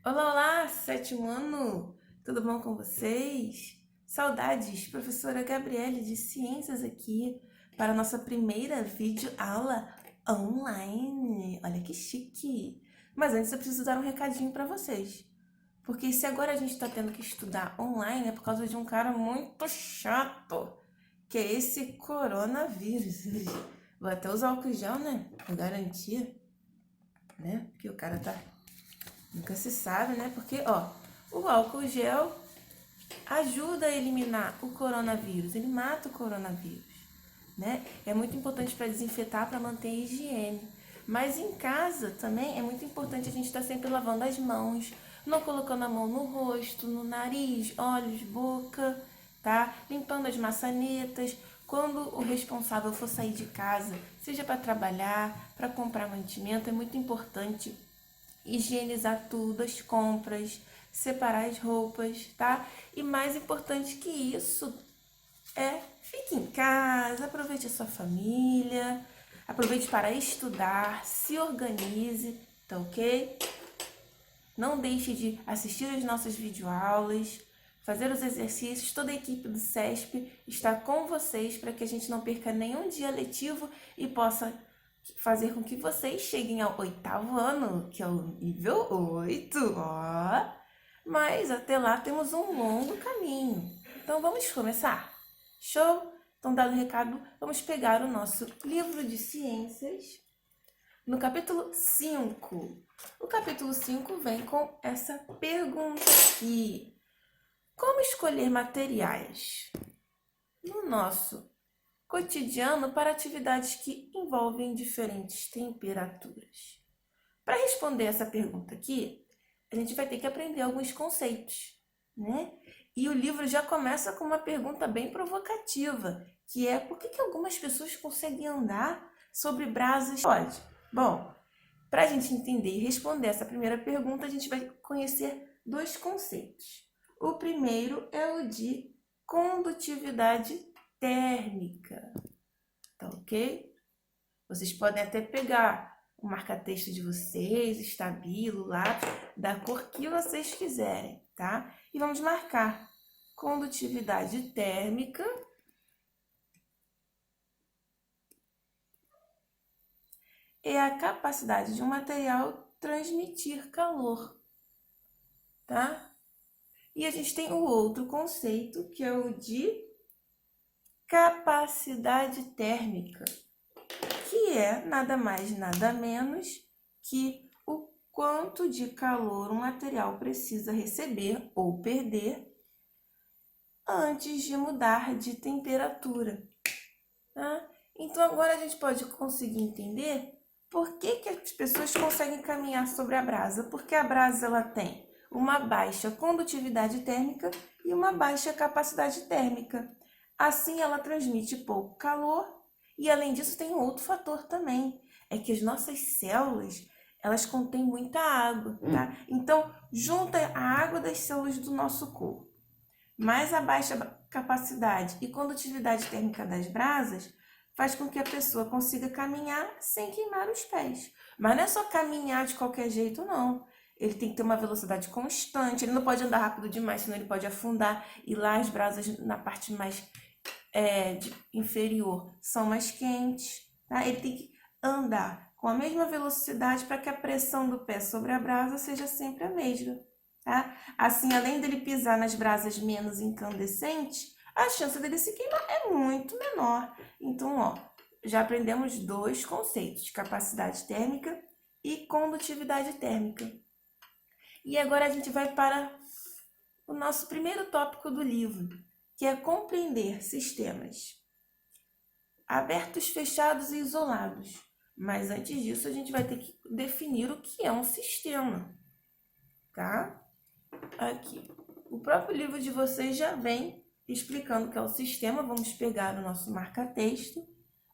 Olá, olá, sétimo ano! Tudo bom com vocês? Saudades, professora Gabriele de Ciências aqui para a nossa primeira videoaula online. Olha que chique! Mas antes eu preciso dar um recadinho para vocês. Porque se agora a gente está tendo que estudar online é por causa de um cara muito chato, que é esse coronavírus. Vou até usar álcool gel, né? Pra garantir, né? Porque o cara tá. Nunca se sabe, né? Porque, ó, o álcool gel ajuda a eliminar o coronavírus, ele mata o coronavírus, né? É muito importante para desinfetar, para manter a higiene. Mas em casa também é muito importante a gente estar sempre lavando as mãos, não colocando a mão no rosto, no nariz, olhos, boca, tá? Limpando as maçanetas. Quando o responsável for sair de casa, seja para trabalhar, para comprar mantimento, é muito importante higienizar tudo, as compras, separar as roupas, tá? E mais importante que isso fique em casa, aproveite a sua família, aproveite para estudar, se organize, tá ok? Não deixe de assistir as nossas videoaulas, fazer os exercícios. Toda a equipe do SESP está com vocês para que a gente não perca nenhum dia letivo e possa fazer com que vocês cheguem ao oitavo ano, que é o nível 8, ó. Mas até lá temos um longo caminho. Então vamos começar? Show? Então, dado o recado, vamos pegar o nosso livro de ciências no capítulo 5. O capítulo 5 vem com essa pergunta aqui: como escolher materiais no nosso cotidiano para atividades que envolvem diferentes temperaturas? Para responder essa pergunta aqui, a gente vai ter que aprender alguns conceitos, né? E o livro já começa com uma pergunta bem provocativa, que é: por que algumas pessoas conseguem andar sobre brasas? Pode. Bom, para a gente entender e responder essa primeira pergunta, a gente vai conhecer dois conceitos. O primeiro é o de condutividade térmica, tá ok? Vocês podem até pegar o marca-texto de vocês, estabilo, lápis, da cor que vocês quiserem, tá? E vamos marcar condutividade térmica é a capacidade de um material transmitir calor, tá? E a gente tem o outro conceito, que é o de capacidade térmica, que é nada mais, nada menos que o quanto de calor um material precisa receber ou perder antes de mudar de temperatura, tá? Então agora a gente pode conseguir entender por que as pessoas conseguem caminhar sobre a brasa. Porque a brasa ela tem uma baixa condutividade térmica e uma baixa capacidade térmica. Assim ela transmite pouco calor e além disso tem outro fator também, é que as nossas células elas contêm muita água, tá? Então junta a água das células do nosso corpo mais a baixa capacidade e condutividade térmica das brasas faz com que a pessoa consiga caminhar sem queimar os pés. Mas não é só caminhar de qualquer jeito, não. Ele tem que ter uma velocidade constante, ele não pode andar rápido demais, senão ele pode afundar. E lá as brasas na parte mais inferior são mais quentes. Tá? Ele tem que andar com a mesma velocidade para que a pressão do pé sobre a brasa seja sempre a mesma. Tá? Assim, além dele pisar nas brasas menos incandescentes, a chance dele se queimar é muito menor. Então, ó, já aprendemos dois conceitos, capacidade térmica e condutividade térmica. E agora a gente vai para o nosso primeiro tópico do livro, que é compreender sistemas abertos, fechados e isolados. Mas antes disso, a gente vai ter que definir o que é um sistema, tá? Aqui. O próprio livro de vocês já vem explicando o que é o sistema. Vamos pegar o nosso marca-texto.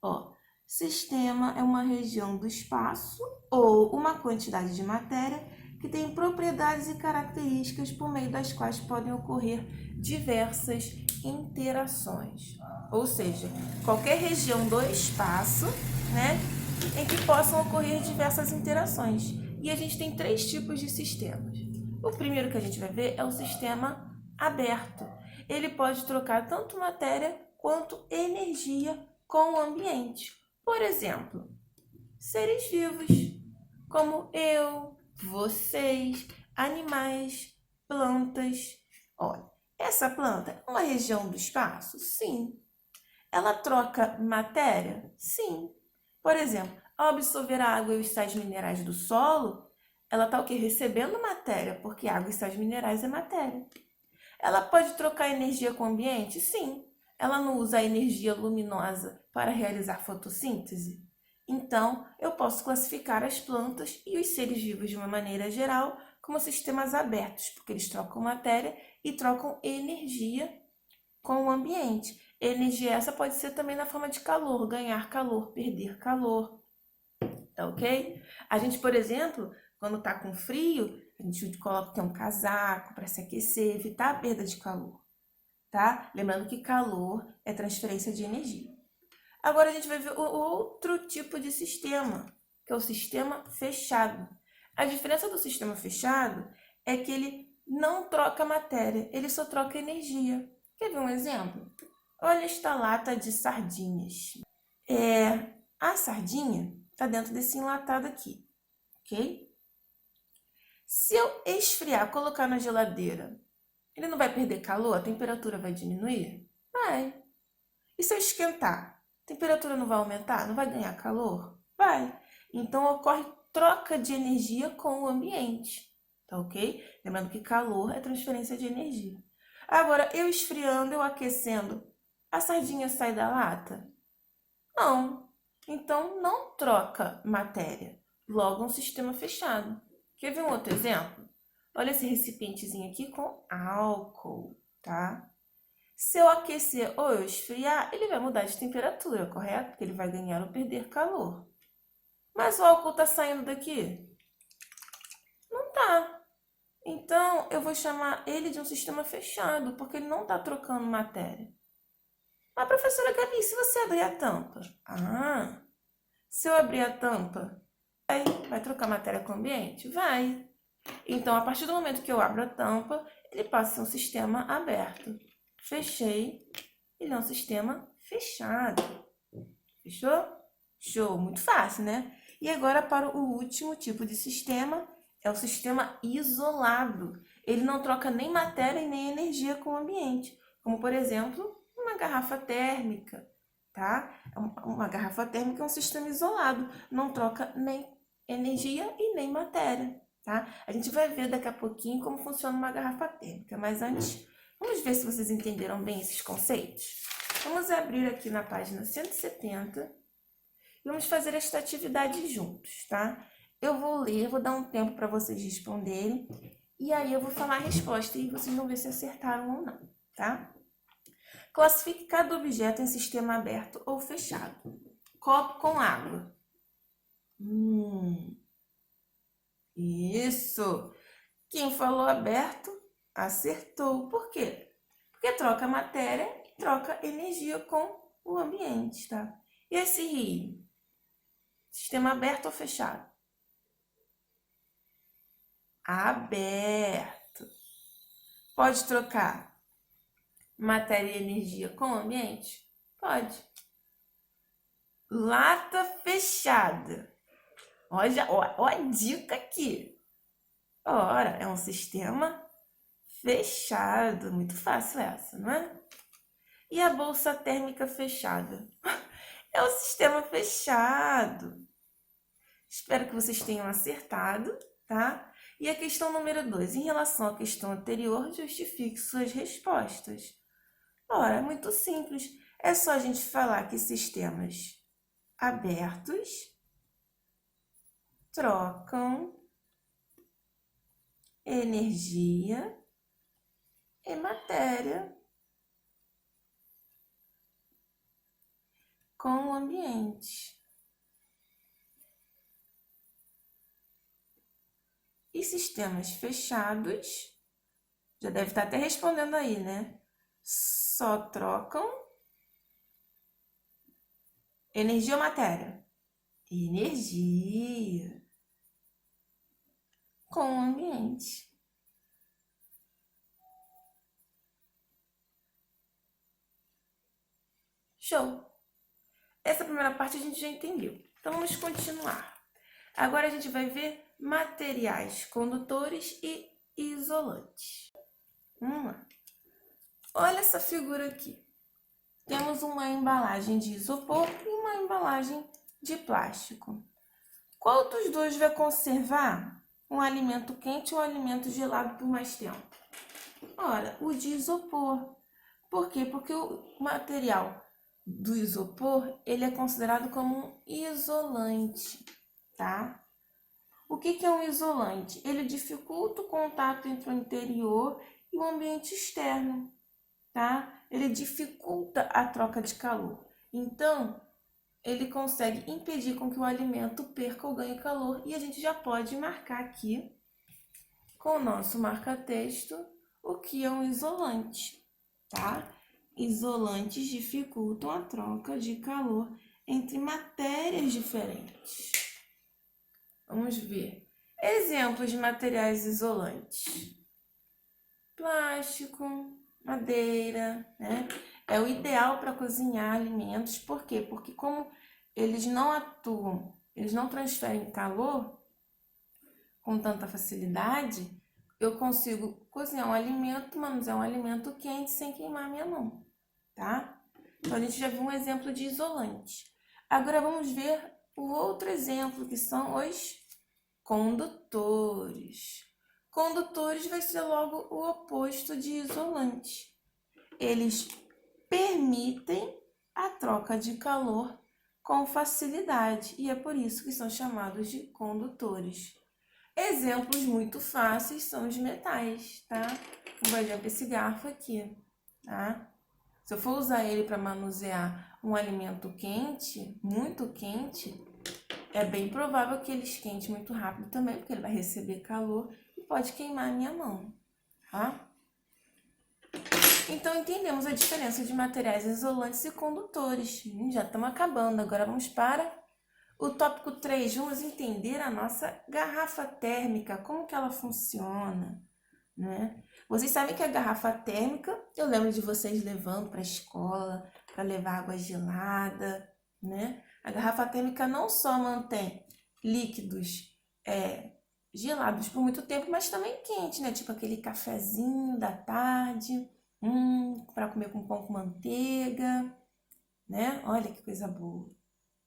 Ó, sistema é uma região do espaço ou uma quantidade de matéria que tem propriedades e características por meio das quais podem ocorrer diversas interações. Ou seja, qualquer região do espaço, né, em que possam ocorrer diversas interações. E a gente tem três tipos de sistemas. O primeiro que a gente vai ver é o sistema aberto. Ele pode trocar tanto matéria quanto energia com o ambiente. Por exemplo, seres vivos, como eu, vocês, animais, plantas. Olha, essa planta é uma região do espaço? Sim. Ela troca matéria? Sim. Por exemplo, ao absorver a água e os sais minerais do solo, ela está o quê? Recebendo matéria, porque água e sais minerais é matéria. Ela pode trocar energia com o ambiente? Sim. Ela não usa a energia luminosa para realizar fotossíntese? Então, eu posso classificar as plantas e os seres vivos de uma maneira geral como sistemas abertos, porque eles trocam matéria e trocam energia com o ambiente. Energia essa pode ser também na forma de calor, ganhar calor, perder calor, tá ok? A gente, por exemplo, quando tá com frio, a gente coloca que é um casaco para se aquecer, evitar a perda de calor, tá? Lembrando que calor é transferência de energia. Agora a gente vai ver o outro tipo de sistema, que é o sistema fechado. A diferença do sistema fechado é que ele não troca matéria, ele só troca energia. Quer ver um exemplo? Olha esta lata de sardinhas. A sardinha está dentro desse enlatado aqui, ok? Se eu esfriar, colocar na geladeira, ele não vai perder calor? A temperatura vai diminuir? Vai. E se eu esquentar, a temperatura não vai aumentar? Não vai ganhar calor? Vai. Então ocorre troca de energia com o ambiente, tá ok? Lembrando que calor é transferência de energia. Agora, eu esfriando, eu aquecendo, a sardinha sai da lata? Não. Então não troca matéria. Logo, um sistema fechado. Quer ver um outro exemplo? Olha esse recipientezinho aqui com álcool, tá? Se eu aquecer ou eu esfriar, ele vai mudar de temperatura, correto? Porque ele vai ganhar ou perder calor. Mas o álcool está saindo daqui? Não tá. Então, eu vou chamar ele de um sistema fechado, porque ele não está trocando matéria. Mas, professora Gabi, se você abrir a tampa? Ah, se eu abrir a tampa, vai trocar matéria com o ambiente? Vai. Então, a partir do momento que eu abro a tampa, ele passa a ser um sistema aberto. Fechei, ele é um sistema fechado. Fechou? Show, muito fácil, né? E agora para o último tipo de sistema, é o sistema isolado. Ele não troca nem matéria e nem energia com o ambiente, como por exemplo, uma garrafa térmica, tá? Uma garrafa térmica é um sistema isolado, não troca nem energia e nem matéria, tá? A gente vai ver daqui a pouquinho como funciona uma garrafa térmica, mas antes, vamos ver se vocês entenderam bem esses conceitos? Vamos abrir aqui na página 170 e vamos fazer esta atividade juntos, tá? Eu vou ler, vou dar um tempo para vocês responderem e aí eu vou falar a resposta e vocês vão ver se acertaram ou não, tá? Classifique cada objeto em sistema aberto ou fechado. Copo com água. Isso! Quem falou aberto, acertou. Por quê? Porque troca matéria e troca energia com o ambiente, tá? E esse rio? Sistema aberto ou fechado? Aberto. Pode trocar matéria e energia com o ambiente? Pode. Lata fechada. Olha, ó a dica aqui. Ora, é um sistema fechado. Muito fácil essa, não é? E a bolsa térmica fechada? É um sistema fechado. Espero que vocês tenham acertado, tá? E a questão número 2, em relação à questão anterior, justifique suas respostas. Ora, é muito simples. É só a gente falar que sistemas abertos trocam energia e matéria com o ambiente. E sistemas fechados, já deve estar até respondendo aí, né? Só trocam energia ou matéria? Energia com o ambiente. Show! Essa primeira parte a gente já entendeu. Então vamos continuar. Agora a gente vai ver materiais condutores e isolantes. Vamos lá. Olha essa figura aqui. Temos uma embalagem de isopor e uma embalagem de plástico. Qual dos dois vai conservar um alimento quente ou um alimento gelado por mais tempo? Ora, o de isopor. Por quê? Porque o material do isopor, ele é considerado como um isolante, tá? O que é um isolante? Ele dificulta o contato entre o interior e o ambiente externo, tá? Ele dificulta a troca de calor. Então, ele consegue impedir com que o alimento perca ou ganhe calor. E a gente já pode marcar aqui, com o nosso marca-texto, o que é um isolante, tá? Isolantes dificultam a troca de calor entre matérias diferentes. Vamos ver. Exemplos de materiais isolantes. Plástico, madeira, né? É o ideal para cozinhar alimentos. Por quê? Porque como eles não atuam, eles não transferem calor com tanta facilidade, eu consigo cozinhar um alimento, manusear um alimento quente sem queimar minha mão, tá? Então a gente já viu um exemplo de isolante. Agora vamos ver o outro exemplo, que são os condutores. Condutores vai ser logo o oposto de isolante. Eles permitem a troca de calor com facilidade e é por isso que são chamados de condutores. Exemplos muito fáceis são os metais, tá? Por exemplo, esse garfo aqui, tá? Se eu for usar ele para manusear um alimento quente, muito quente, é bem provável que ele esquente muito rápido também, porque ele vai receber calor e pode queimar a minha mão, tá? Então, entendemos a diferença de materiais isolantes e condutores. Já estamos acabando, agora vamos para o tópico 3. Vamos entender a nossa garrafa térmica, como que ela funciona, né? Vocês sabem que a garrafa térmica, eu lembro de vocês levando para a escola, para levar água gelada, né? A garrafa térmica não só mantém líquidos gelados por muito tempo, mas também quentes, né? Tipo aquele cafezinho da tarde, para comer com pão com manteiga, né? Olha que coisa boa,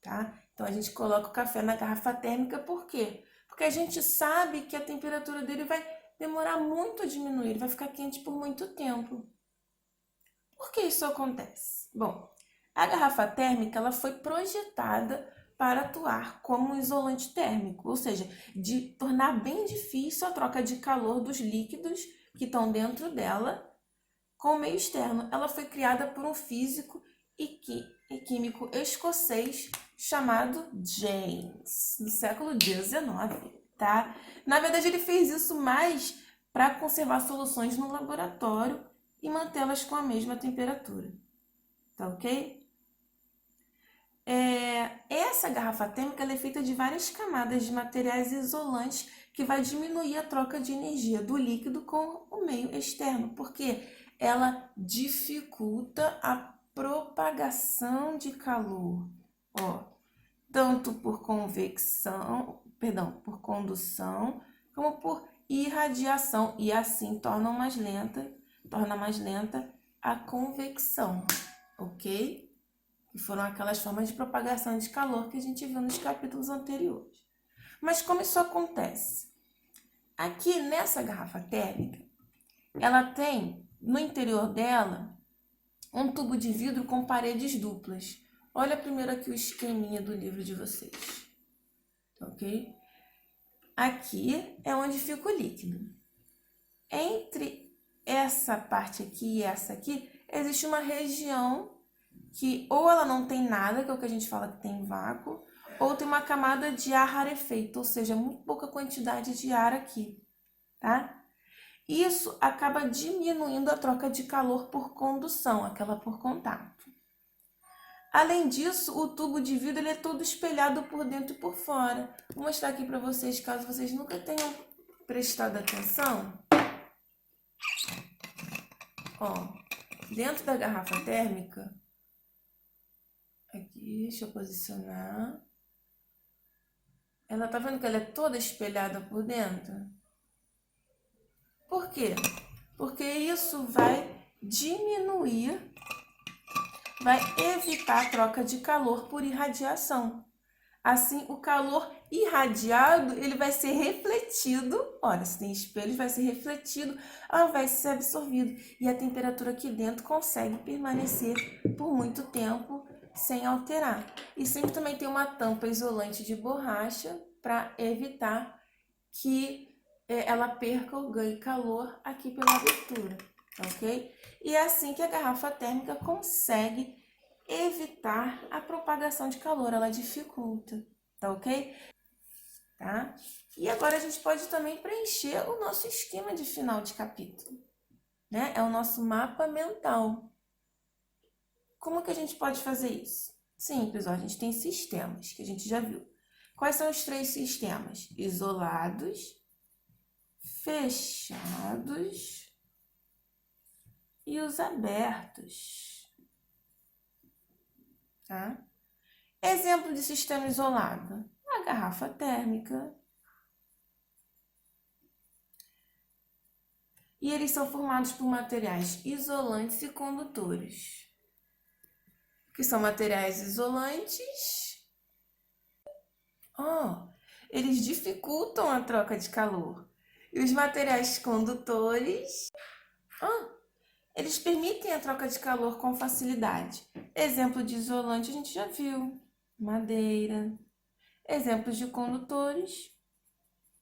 tá? Então a gente coloca o café na garrafa térmica, por quê? Porque a gente sabe que a temperatura dele vai demorar muito a diminuir, ele vai ficar quente por muito tempo. Por que isso acontece? Bom, a garrafa térmica ela foi projetada para atuar como um isolante térmico, ou seja, de tornar bem difícil a troca de calor dos líquidos que estão dentro dela com o meio externo. Ela foi criada por um físico e químico escocês chamado James, no século XIX, tá? Na verdade, ele fez isso mais para conservar soluções no laboratório e mantê-las com a mesma temperatura, tá ok? Essa garrafa térmica ela é feita de várias camadas de materiais isolantes que vai diminuir a troca de energia do líquido com o meio externo, porque ela dificulta a propagação de calor, ó, tanto por por condução, como por irradiação, e assim torna mais lenta a convecção, ok? Que foram aquelas formas de propagação de calor que a gente viu nos capítulos anteriores. Mas como isso acontece? Aqui nessa garrafa térmica, ela tem no interior dela um tubo de vidro com paredes duplas. Olha primeiro aqui o esqueminha do livro de vocês, ok? Aqui é onde fica o líquido. Entre essa parte aqui e essa aqui, existe uma região que ou ela não tem nada, que é o que a gente fala que tem vácuo, ou tem uma camada de ar rarefeito, ou seja, muito pouca quantidade de ar aqui, tá? Isso acaba diminuindo a troca de calor por condução, aquela por contato. Além disso, o tubo de vidro ele é todo espelhado por dentro e por fora. Vou mostrar aqui para vocês, caso vocês nunca tenham prestado atenção. Ó, dentro da garrafa térmica, Aqui, deixa eu posicionar. Ela tá vendo que ela é toda espelhada por dentro? Por quê? Porque isso vai diminuir, vai evitar a troca de calor por irradiação. Assim, o calor irradiado, ele vai ser refletido. Olha, se tem espelhos, vai ser refletido ao invés de ser absorvido. E a temperatura aqui dentro consegue permanecer por muito tempo sem alterar. E sempre também tem uma tampa isolante de borracha para evitar que ela perca ou ganhe calor aqui pela abertura, ok? E é assim que a garrafa térmica consegue evitar a propagação de calor, ela dificulta, tá ok? Tá? E agora a gente pode também preencher o nosso esquema de final de capítulo, né? É o nosso mapa mental. Como que a gente pode fazer isso? Simples, ó, a gente tem sistemas, que a gente já viu. Quais são os 3 sistemas? Isolados, fechados e os abertos. Tá? Exemplo de sistema isolado: a garrafa térmica. E eles são formados por materiais isolantes e condutores. O que são materiais isolantes? Eles dificultam a troca de calor. E os materiais condutores? Eles permitem a troca de calor com facilidade. Exemplo de isolante a gente já viu: madeira. Exemplos de condutores: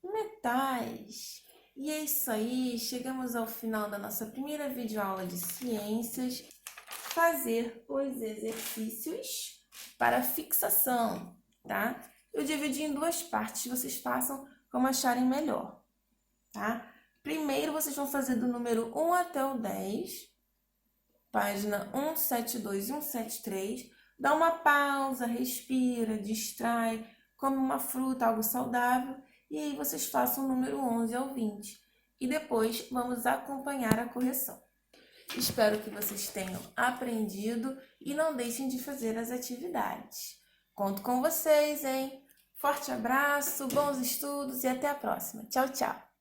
metais. E é isso aí, chegamos ao final da nossa primeira videoaula de ciências. Fazer os exercícios para fixação, tá? Eu dividi em 2 partes, vocês façam como acharem melhor, tá? Primeiro, vocês vão fazer do número 1 até o 10, página 172 e 173. Dá uma pausa, respira, distrai, come uma fruta, algo saudável, e aí vocês façam o número 11 ao 20. E depois vamos acompanhar a correção. Espero que vocês tenham aprendido e não deixem de fazer as atividades. Conto com vocês, hein? Forte abraço, bons estudos e até a próxima. Tchau, tchau!